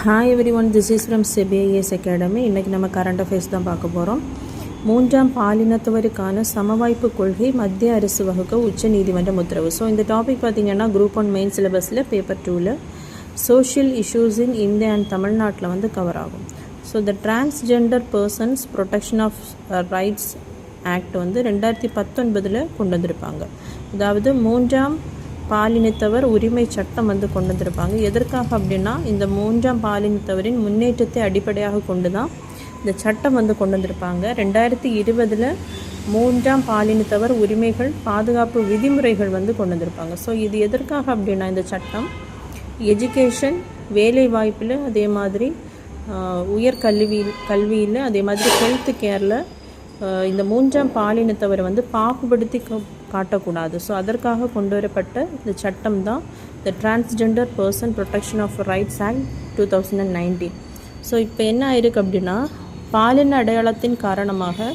Hi every one, this is from CBIS academy. இன்றைக்கி நம்ம current affairs தான் பார்க்க போகிறோம். மூன்றாம் பாலினத்தவருக்கான சமவாய்ப்பு கொள்கை மத்திய அரசு வகுக்க உச்ச நீதிமன்றம் உத்தரவு. ஸோ இந்த டாபிக் பார்த்திங்கன்னா குரூப் 1 மெயின் சிலபஸில் பேப்பர் 2ல் social issues in India and தமிழ்நாட்டில் வந்து கவர் ஆகும். So the transgender persons protection of rights act வந்து 2019 கொண்டு வந்திருப்பாங்க. அதாவது மூன்றாம் பாலினத்தவர் உரிமை சட்டம் வந்து கொண்டு வந்திருப்பாங்க. எதற்காக அப்படின்னா, இந்த மூன்றாம் பாலினத்தவரின் முன்னேற்றத்தை அடிப்படையாக கொண்டு தான் இந்த சட்டம் வந்து கொண்டு வந்திருப்பாங்க. 2020 மூன்றாம் பாலினத்தவர் உரிமைகள் பாதுகாப்பு விதிமுறைகள் வந்து கொண்டு வந்திருப்பாங்க. ஸோ இது எதற்காக அப்படின்னா, இந்த சட்டம் எஜுகேஷன், வேலை வாய்ப்பில், அதே மாதிரி கல்வியில், அதே மாதிரி ஹெல்த் கேரில் இந்த மூன்றாம் பாலினத்தவரை வந்து பாகுபடுத்தி காட்டக்கூடாது. ஸோ அதற்காக கொண்டு வரப்பட்ட இந்த சட்டம் தான் the transgender person protection of rights act 2019. So இப்போ என்ன ஆயிருக்கு அப்படின்னா, பாலின அடையாளத்தின் காரணமாக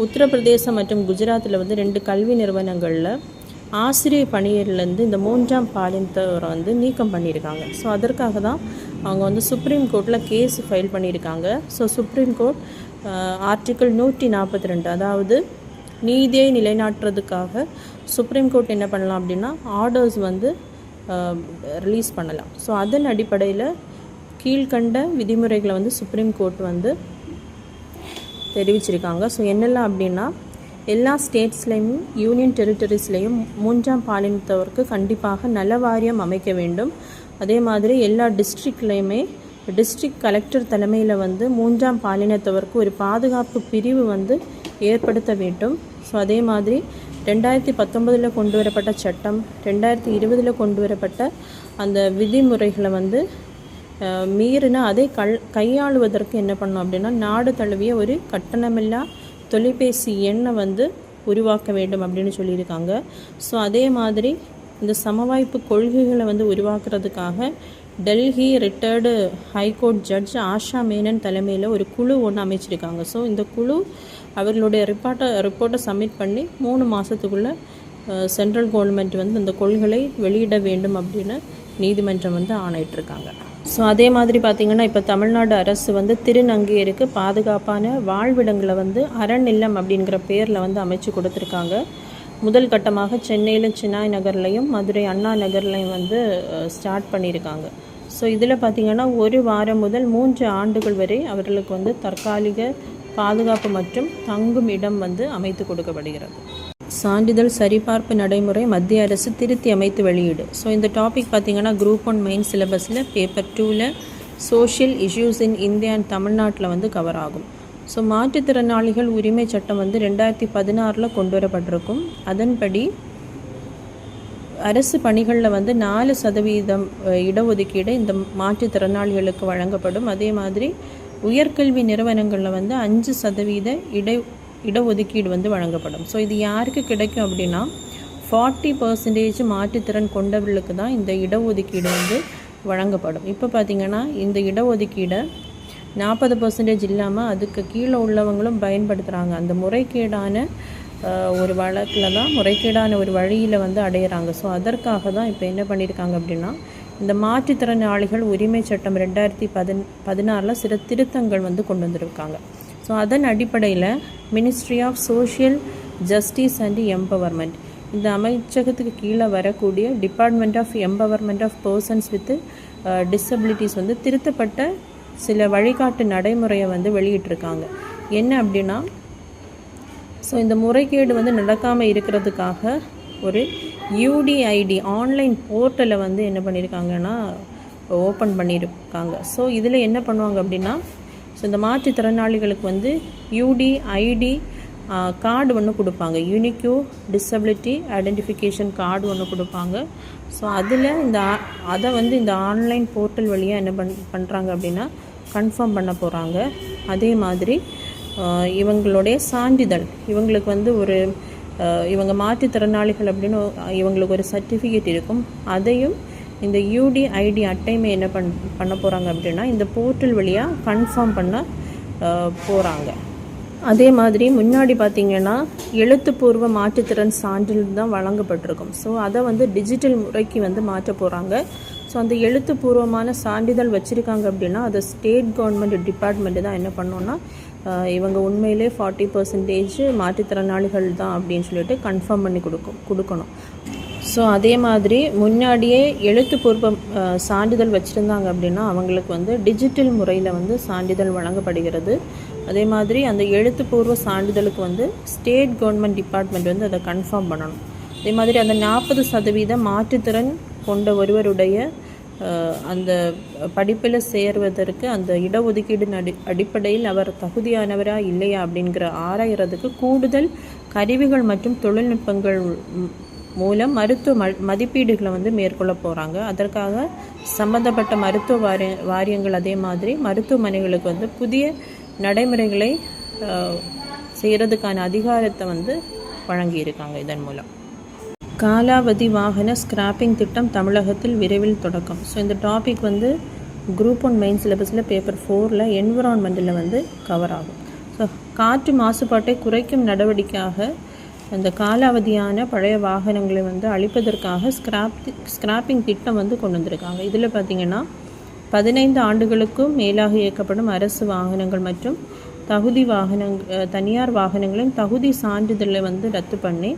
உத்தரப்பிரதேசம் மற்றும் குஜராத்தில் வந்து 2 கல்வி நிறுவனங்களில் ஆசிரியர் பணியிலேருந்து இந்த மூன்றாம் பாலினத்தவரை வந்து நீக்கம் பண்ணியிருக்காங்க. ஸோ அதற்காக தான் அவங்க வந்து சுப்ரீம் கோர்ட்டில் கேஸ் ஃபைல் பண்ணியிருக்காங்க. ஸோ சுப்ரீம் கோர்ட் ஆர்டிக்கிள் 142, அதாவது நீதியை நிலைநாட்டுறதுக்காக சுப்ரீம் கோர்ட் என்ன பண்ணலாம் அப்படின்னா, ஆர்டர்ஸ் வந்து ரிலீஸ் பண்ணலாம். ஸோ அதன் அடிப்படையில் கீழ்கண்ட விதிமுறைகளை வந்து சுப்ரீம் கோர்ட் வந்து தெரிவிச்சிருக்காங்க. ஸோ என்னெல்லாம் அப்படின்னா, எல்லா ஸ்டேட்ஸ்லேயும் யூனியன் டெரிட்டரிஸ்லேயும் மூன்றாம் பாலினத்தவருக்கு கண்டிப்பாக நல வாரியம் அமைக்க வேண்டும். அதே மாதிரி எல்லா டிஸ்ட்ரிக்ட்லேயுமே டிஸ்ட்ரிக்ட் கலெக்டர் தலைமையில் வந்து மூன்றாம் பாலினத்தவருக்கு ஒரு பாதுகாப்பு பிரிவு வந்து ஏற்படுத்த வேண்டும். ஸோ அதே மாதிரி 2019 கொண்டு வரப்பட்ட சட்டம், 2020 கொண்டு வரப்பட்ட அந்த விதிமுறைகளை வந்து மீறினா அதை கையாளுவதற்கு என்ன பண்ணணும் அப்படின்னா, நாடு தழுவிய ஒரு கட்டணமில்லா தொலைபேசி எண்ணை வந்து உருவாக்க வேண்டும் அப்படின்னு சொல்லியிருக்காங்க. ஸோ அதே மாதிரி இந்த சமவாய்ப்பு கொள்கைகளை வந்து உருவாக்குறதுக்காக Delhi retired high court judge Asha Menon தலைமையில் ஒரு குழு ஒன்று அமைச்சிருக்காங்க. ஸோ இந்த குழு அவர்களுடைய ரிப்போர்ட்டை சப்மிட் பண்ணி 3 மாதத்துக்குள்ளே சென்ட்ரல் கவர்மெண்ட் வந்து இந்த கொள்கைகளை வெளியிட வேண்டும் அப்படின்னு நீதிமன்றம் வந்து ஆணையிட்டிருக்காங்க. ஸோ அதே மாதிரி பார்த்திங்கன்னா, இப்போ தமிழ்நாடு அரசு வந்து திருநங்கையருக்கு பாதுகாப்பான வாழ்விடங்களை வந்து அறநில்லம் அப்படிங்கிற பேரில் வந்து அமைச்சு கொடுத்துருக்காங்க. முதல் கட்டமாக சென்னையில் சின்னாய் நகர்லையும் மதுரை அண்ணா நகர்லையும் வந்து ஸ்டார்ட் பண்ணியிருக்காங்க. ஸோ இதில் பார்த்திங்கன்னா 1 வாரம் முதல் 3 ஆண்டுகள் வரை அவர்களுக்கு வந்து தற்காலிக பாதுகாப்பு மற்றும் தங்கும் இடம் வந்து அமைத்து கொடுக்கப்படுகிறது. சான்றிதழ் சரிபார்ப்பு நடைமுறை மத்திய அரசு திருத்தி அமைத்து வெளியீடு. ஸோ இந்த டாபிக் பார்த்திங்கன்னா குரூப் 1 மெயின் சிலபஸில் பேப்பர் 2ல் social issues in India and தமிழ்நாட்டில் வந்து கவர் ஆகும். ஸோ மாற்றுத்திறனாளிகள் உரிமை சட்டம் வந்து 2016 கொண்டு வரப்பட்டிருக்கும். அதன்படி அரசு பணிகளில் வந்து 4% இடஒதுக்கீடு இந்த மாற்றுத்திறனாளிகளுக்கு வழங்கப்படும். அதே மாதிரி உயர்கல்வி நிறுவனங்களில் வந்து 5% இடஒதுக்கீடு வந்து வழங்கப்படும். ஸோ இது யாருக்கு கிடைக்கும் அப்படின்னா, 40% மாற்றுத்திறன் கொண்டவர்களுக்கு தான் இந்த இடஒதுக்கீடு வந்து வழங்கப்படும். இப்போ பார்த்திங்கன்னா, இந்த இடஒதுக்கீடை 40% இல்லாமல் அதுக்கு கீழே உள்ளவங்களும் பயன்படுத்துகிறாங்க. அந்த முறைகேடான ஒரு வழக்கில் தான், முறைகேடான ஒரு வழியில் வந்து அடையிறாங்க. ஸோ அதற்காக தான் இப்போ என்ன பண்ணியிருக்காங்க அப்படின்னா, இந்த மாற்றுத்திறனாளிகள் உரிமை சட்டம் 2016 சில திருத்தங்கள் வந்து கொண்டு வந்திருக்காங்க. ஸோ அதன் அடிப்படையில் ministry of social justice and empowerment, இந்த அமைச்சகத்துக்கு கீழே வரக்கூடிய department of empowerment of persons with disabilities வந்து திருத்தப்பட்ட சில வழிகாட்டு நடைமுறையை வந்து வெளியிட்டிருக்காங்க. என்ன அப்படின்னா, ஸோ இந்த முறைகேடு வந்து நடக்காமல் இருக்கிறதுக்காக ஒரு UDID ஆன்லைன் போர்ட்டலை வந்து என்ன பண்ணியிருக்காங்கன்னா ஓப்பன் பண்ணியிருக்காங்க. ஸோ இதில் என்ன பண்ணுவாங்க அப்படின்னா, ஸோ இந்த மாற்றுத்திறனாளிகளுக்கு வந்து UDID கார்டு ஒன்று கொடுப்பாங்க, யூனிக்யூ டிசபிலிட்டி ஐடென்டிஃபிகேஷன் கார்டு ஒன்று கொடுப்பாங்க. ஸோ அதில் அதை வந்து இந்த ஆன்லைன் போர்ட்டல் வழியாக என்ன பண்ணுறாங்க அப்படின்னா கன்ஃபார்ம் பண்ண போகிறாங்க. அதே மாதிரி இவங்களுடைய சான்றிதழ், இவங்களுக்கு வந்து இவங்க மாற்றுத்திறனாளிகள் அப்படின்னு இவங்களுக்கு ஒரு சர்டிஃபிகேட் இருக்கும். அதையும் இந்த UDID அட்டைமை என்ன பண்ண போகிறாங்க அப்படின்னா இந்த போர்ட்டல் வழியாக கன்ஃபார்ம் பண்ண போகிறாங்க. அதே மாதிரி முன்னாடி பார்த்திங்கன்னா எழுத்துப்பூர்வ மாற்றுத்திறன் சான்றிதழ் தான் வழங்கப்பட்டிருக்கும். ஸோ அதை வந்து டிஜிட்டல் முறைக்கு வந்து மாற்ற போகிறாங்க. ஸோ அந்த எழுத்துப்பூர்வமான சான்றிதழ் வச்சுருக்காங்க அப்படின்னா அதை ஸ்டேட் கவர்மெண்ட் டிபார்ட்மெண்ட்டு தான் என்ன பண்ணோன்னா இவங்க உண்மையிலே 40% மாற்றுத்திறனாளிகள் தான் அப்படின்னு சொல்லிட்டு கன்ஃபார்ம் பண்ணி கொடுக்கணும். ஸோ அதே மாதிரி முன்னாடியே எழுத்துப்பூர்வ சான்றிதழ் வச்சுருந்தாங்க அப்படின்னா அவங்களுக்கு வந்து டிஜிட்டல் முறையில் வந்து சான்றிதழ் வழங்கப்படுகிறது. அதே மாதிரி அந்த எழுத்துப்பூர்வ சான்றிதழுக்கு வந்து ஸ்டேட் கவர்மெண்ட் டிபார்ட்மெண்ட் வந்து அதை கன்ஃபார்ம் பண்ணணும். அதே மாதிரி அந்த 40% மாற்றுத்திறன் கொண்ட ஒருவருடைய அந்த படிப்பில் சேர்வதற்கு அந்த இடஒதுக்கீடு அடிப்படையில் அவர் தகுதியானவரா இல்லையா அப்படிங்கிற ஆராயறதுக்கு கூடுதல் கருவிகள் மற்றும் தொழில்நுட்பங்கள் மூலம் மருத்துவ மதிப்பீடுகளை வந்து மேற்கொள்ள போகிறாங்க. அதற்காக சம்பந்தப்பட்ட மருத்துவ வாரியங்கள் அதே மாதிரி மருத்துவமனைகளுக்கு வந்து புதிய நடைமுறைகளை செய்கிறதுக்கான அதிகாரத்தை வந்து வழங்கியிருக்காங்க. இதன் மூலம் காலாவதி வாகன ஸ்கிராப்பிங் திட்டம் தமிழகத்தில் விரைவில் தொடக்கம். ஸோ இந்த டாபிக் வந்து குரூப் 1 மெயின் சிலபஸில் பேப்பர் 4 என்விரான்மெண்ட்டில் வந்து கவர் ஆகும். ஸோ காற்று மாசுபாட்டை குறைக்கும் நடவடிக்கையாக அந்த காலாவதியான பழைய வாகனங்களை வந்து அழிப்பதற்காக ஸ்கிராப்பிங் திட்டம் வந்து கொண்டு வந்திருக்காங்க. இதில் பார்த்திங்கன்னா 15 ஆண்டுகளுக்கும் மேலாக இயக்கப்படும் அரசு வாகனங்கள் மற்றும் தனியார் வாகனங்களின் தகுதி சான்றிதழை வந்து ரத்து பண்ணி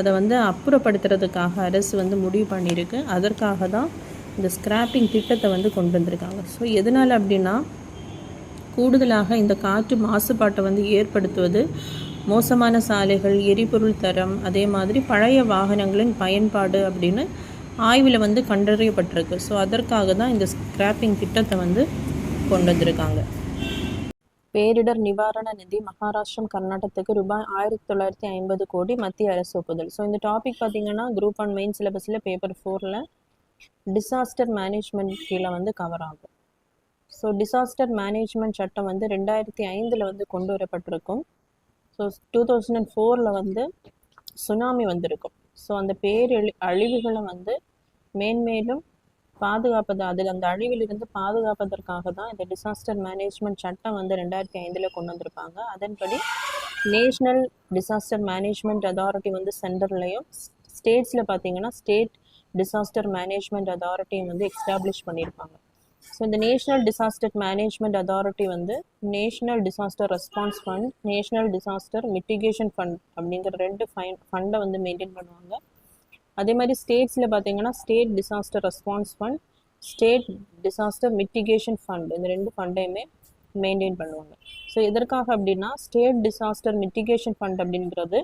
அதை வந்து அப்புறப்படுத்துறதுக்காக அரசு வந்து முடிவு பண்ணியிருக்கு. அதற்காக தான் இந்த ஸ்கிராப்பிங் திட்டத்தை வந்து கொண்டு வந்திருக்காங்க. ஸோ எதனால் அப்படின்னா கூடுதலாக இந்த காற்று மாசுபாட்டை வந்து ஏற்படுத்துவது மோசமான சாலைகள், எரிபொருள் தரம், அதே மாதிரி பழைய வாகனங்களின் பயன்பாடு அப்படின்னு ஆய்வில் வந்து கண்டறியப்பட்டிருக்கு. ஸோ அதற்காக தான் இந்த ஸ்கிராப்பிங் திட்டத்தை வந்து கொண்டு வந்திருக்காங்க. பேரிடர் நிவாரண நிதி மகாராஷ்டிரம் கர்நாடகத்துக்கு ரூபாய் 1950 கோடி மத்திய அரசு ஒப்புதல். ஸோ இந்த டாபிக் பார்த்திங்கன்னா குரூப் 1 மெயின் சிலபஸில் பேப்பர் 4 டிசாஸ்டர் மேனேஜ்மெண்ட் கீழே வந்து கவர் ஆகும். ஸோ டிசாஸ்டர் மேனேஜ்மெண்ட் சட்டம் வந்து 2005 வந்து கொண்டு வரப்பட்டிருக்கும். ஸோ 2004 வந்து சுனாமி வந்திருக்கும். ஸோ அந்த அழிவுகளை வந்து மேன்மேலும் பாதுகாப்பது, அதில் அந்த அழிவிலிருந்து பாதுகாப்பதற்காக தான் இந்த டிசாஸ்டர் மேனேஜ்மெண்ட் சட்டம் வந்து 2005 கொண்டு வந்திருப்பாங்க. அதன்படி நேஷ்னல் டிசாஸ்டர் மேனேஜ்மெண்ட் அத்தாரிட்டி வந்து சென்டர்லையும், ஸ்டேட்ஸில் பார்த்தீங்கன்னா ஸ்டேட் டிசாஸ்டர் மேனேஜ்மெண்ட் அத்தாரிட்டியும் வந்து எஸ்டாப்ளிஷ் பண்ணியிருப்பாங்க. ஸோ இந்த நேஷ்னல் டிசாஸ்டர் மேனேஜ்மெண்ட் அத்தாரிட்டி வந்து national disaster response fund, national disaster mitigation fund அப்படிங்கிற 2 ஃபண்டை வந்து மெயின்டைன் பண்ணுவாங்க. அதே மாதிரி ஸ்டேட்ஸில் பார்த்தீங்கன்னா state disaster response fund, state disaster mitigation fund, இந்த 2 ஃபண்டையுமே மெயின்டைன் பண்ணுவாங்க. ஸோ எதற்காக அப்படின்னா ஸ்டேட் டிசாஸ்டர் மிட்டிகேஷன் ஃபண்ட் அப்படிங்கிறது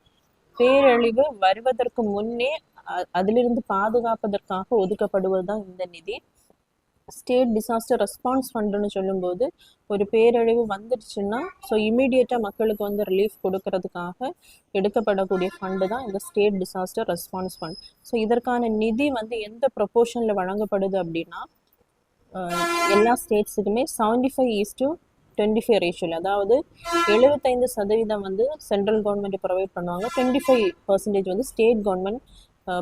பேரழிவு வருவதற்கு முன்னே அதிலிருந்து பாதுகாப்பதற்காக ஒதுக்கப்படுவது தான் இந்த நிதி. ஸ்டேட் டிசாஸ்டர் ரெஸ்பான்ஸ் ஃபண்டுன்னு சொல்லும்போது ஒரு பேரழிவு வந்துடுச்சுன்னா ஸோ இமீடியட்டாக மக்களுக்கு வந்து ரிலீஃப் கொடுக்கறதுக்காக எடுக்கப்படக்கூடிய ஃபண்டு தான் இந்த state disaster response fund. So இதற்கான நிதி வந்து எந்த ப்ரொபோர்ஷனில் வழங்கப்படுது அப்படின்னா எல்லா ஸ்டேட்ஸுக்குமே 75:25 ரேஷியோவில், அதாவது 75% வந்து சென்ட்ரல் கவர்மெண்ட் ப்ரொவைட் பண்ணுவாங்க, 25% வந்து ஸ்டேட் கவர்மெண்ட்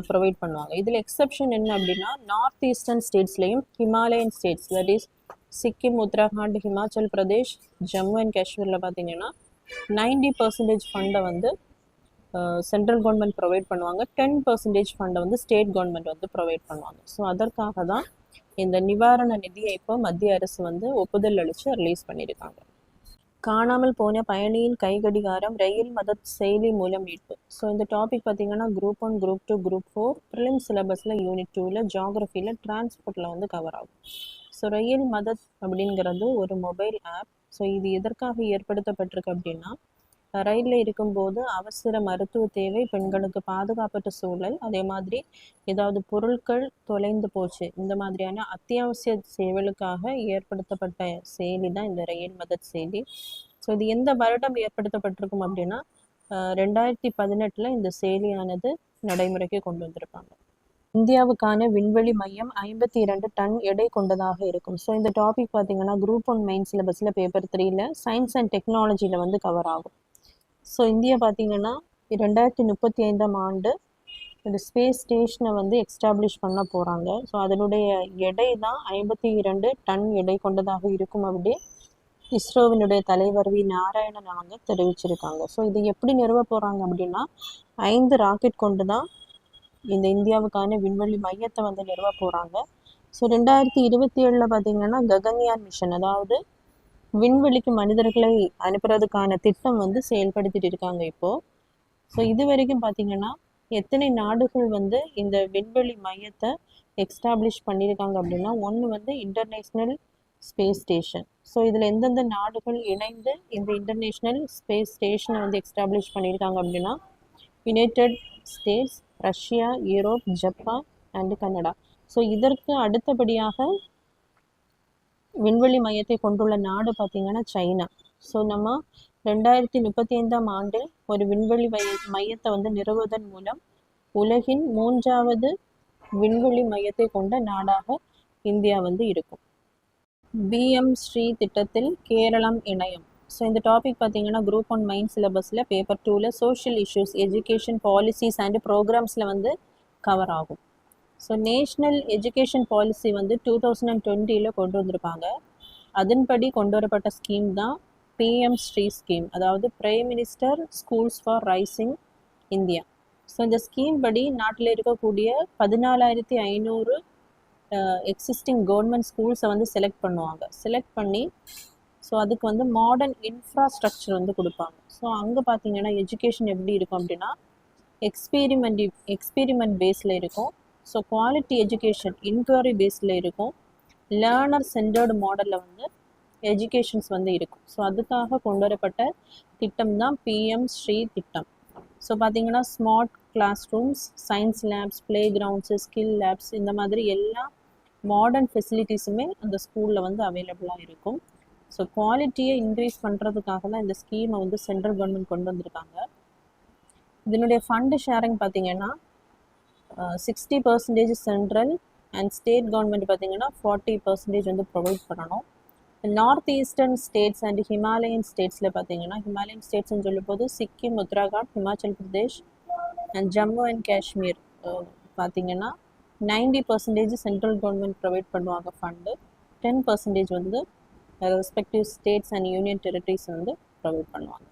ப்ரொவைட் பண்ணுவாங்க. இதில் எக்ஸப்ஷன் என்ன அப்படின்னா நார்த் ஈஸ்டர்ன் ஸ்டேட்ஸ்லையும் Himalayan states, that is Sikkim, Uttarakhand, Himachal Pradesh, Jammu and காஷ்மீரில் பார்த்தீங்கன்னா 90% ஃபண்டை வந்து சென்ட்ரல் கவர்மெண்ட் ப்ரொவைட் பண்ணுவாங்க, 10% ஃபண்டை வந்து ஸ்டேட் கவர்மெண்ட் வந்து ப்ரொவைட் பண்ணுவாங்க. ஸோ அதற்காக தான் இந்த நிவாரண நிதியை இப்போ மத்திய அரசு வந்து ஒப்புதல் அளித்து ரிலீஸ் பண்ணியிருக்காங்க. காணாமல் போன பயணியின் கைகடிகாரம் ரயில் மதத் செயலி மூலம் மீட்பு. ஸோ இந்த டாபிக் பார்த்தீங்கன்னா குரூப் 1, குரூப் 2, குரூப் 4 ப்ரிலிம்ஸ் சிலபஸில் யூனிட் 2 ஜியாகிரஃபியில் டிரான்ஸ்போர்ட்டில் வந்து கவர் ஆகும். ஸோ ரயில் மதத் அப்படிங்கிறது ஒரு மொபைல் ஆப். ஸோ இது எதற்காக ஏற்படுத்தப்பட்டிருக்கு அப்படின்னா ரயிலில் இருக்கும்போது அவசர மருத்துவ தேவை, பெண்களுக்கு பாதுகாப்பற்ற சூழல், அதே மாதிரி ஏதாவது பொருட்கள் தொலைந்து போச்சு, இந்த மாதிரியான அத்தியாவசிய சேவைகளுக்காக ஏற்படுத்தப்பட்ட செயலி தான் இந்த ரயில் மதத் செயலி. ஸோ இது எந்த வருடம் ஏற்படுத்தப்பட்டிருக்கும் அப்படின்னா 2018 இந்த செயலியானது நடைமுறைக்கு கொண்டு வந்திருப்பாங்க. இந்தியாவுக்கான விண்வெளி மையம் 52 டன் எடை கொண்டதாக இருக்கும். ஸோ இந்த டாபிக் பார்த்தீங்கன்னா குரூப் 1 மெயின் சிலபஸில் பேப்பர் 3 சயின்ஸ் அண்ட் டெக்னாலஜியில் வந்து கவர் ஆகும். ஸோ இந்தியா பார்த்தீங்கன்னா 2035 இந்த ஸ்பேஸ் ஸ்டேஷனை வந்து எஸ்டாப்ளிஷ் பண்ண போகிறாங்க. ஸோ அதனுடைய எடை தான் 52 டன் எடை கொண்டதாக இருக்கும் அப்படி இஸ்ரோவினுடைய தலைவர் வி நாராயணன் அவங்க தெரிவிச்சிருக்காங்க. ஸோ இது எப்படி நிறுவ போகிறாங்க அப்படின்னா 5 ராக்கெட் கொண்டு தான் இந்த இந்தியாவுக்கான விண்வெளி மையத்தை வந்து நிறுவ போகிறாங்க. ஸோ 2027 பார்த்தீங்கன்னா ககன்யான் மிஷன், அதாவது விண்வெளிக்கு மனிதர்களை அனுப்புறதுக்கான திட்டம் வந்து செயல்படுத்திட்டு இருக்காங்க இப்போது. ஸோ இது வரைக்கும் பார்த்தீங்கன்னா எத்தனை நாடுகள் வந்து இந்த விண்வெளி மையத்தை எக்ஸ்டாப்ளிஷ் பண்ணியிருக்காங்க அப்படின்னா, ஒன்று வந்து இன்டர்நேஷ்னல் ஸ்பேஸ் ஸ்டேஷன். ஸோ இதில் எந்தெந்த நாடுகள் இணைந்து இந்த இன்டர்நேஷ்னல் ஸ்பேஸ் ஸ்டேஷனை வந்து எக்ஸ்டாப்ளிஷ் பண்ணியிருக்காங்க அப்படின்னா, United states, Russia, Europe, Japan and Canada. So இதற்கு அடுத்தபடியாக விண்வெளி மையத்தை கொண்டுள்ள நாடு பார்த்திங்கன்னா சைனா. ஸோ நம்ம 2035ஆம் ஆண்டில் ஒரு விண்வெளி மையத்தை வந்து நிறுவுவதன் மூலம் உலகின் 3வது விண்வெளி மையத்தை கொண்ட நாடாக இந்தியா வந்து இருக்கும். பிஎம் ஸ்ரீ திட்டத்தில் கேரளம் இணையம். ஸோ இந்த டாபிக் பார்த்தீங்கன்னா குரூப் 1 மெயின் சிலபஸில் பேப்பர் 2ல் social issues, education policies and ப்ரோக்ராம்ஸில் வந்து கவர் ஆகும். ஸோ நேஷ்னல் எஜுகேஷன் பாலிசி வந்து 2020 கொண்டு வந்திருப்பாங்க. அதன்படி கொண்டு வரப்பட்ட ஸ்கீம் தான் பிஎம் ஸ்ரீ ஸ்கீம், அதாவது prime minister schools for rising India. So இந்த ஸ்கீம் படி நாட்டில் இருக்கக்கூடிய 14,500 எக்ஸிஸ்டிங் கவர்மெண்ட் ஸ்கூல்ஸை வந்து செலக்ட் பண்ணுவாங்க. செலக்ட் பண்ணி ஸோ அதுக்கு வந்து மாடர்ன் இன்ஃப்ராஸ்ட்ரக்சர் வந்து கொடுப்பாங்க. ஸோ அங்கே பார்த்தீங்கன்னா எஜுகேஷன் எப்படி இருக்கும் அப்படின்னா எக்ஸ்பீரிமெண்ட் பேஸில் இருக்கும். ஸோ குவாலிட்டி எஜுகேஷன் இன்குவரி பேஸில் இருக்கும். லேர்னர் சென்டர்டு மாடலில் வந்து எஜுகேஷன்ஸ் வந்து இருக்கும். ஸோ அதுக்காக கொண்டு வரப்பட்ட திட்டம் தான் பிஎம் ஸ்ரீ திட்டம். ஸோ பார்த்தீங்கன்னா smart classrooms, science labs, playgrounds, skill labs, இந்த மாதிரி எல்லா மாடர்ன் ஃபெசிலிட்டிஸுமே அந்த ஸ்கூலில் வந்து அவைலபிளாக இருக்கும். ஸோ குவாலிட்டியை இன்க்ரீஸ் பண்ணுறதுக்காக தான் இந்த ஸ்கீமை வந்து சென்ட்ரல் கவர்மெண்ட் கொண்டு வந்திருக்காங்க. இதனுடைய ஃபண்டு ஷேரிங் பார்த்தீங்கன்னா 60% சென்ட்ரல் அண்ட் ஸ்டேட் கவர்மெண்ட் பார்த்தீங்கன்னா 40% வந்து ப்ரொவைட் பண்ணணும். North eastern states and Himalayan ஸ்டேட்ஸில் பார்த்தீங்கன்னா, ஹிமாலயன் ஸ்டேட்ஸ்ன்னு சொல்லும் போது சிக்கிம், உத்தராகண்ட், ஹிமாச்சல் பிரதேஷ் அண்ட் ஜம்மு அண்ட் காஷ்மீர் பார்த்தீங்கன்னா 90% சென்ட்ரல் கவர்மெண்ட் ப்ரொவைட் பண்ணுவாங்க ஃபண்டு. 10% வந்து respective states and union territories வந்து ப்ரொவைட் பண்ணுவாங்க.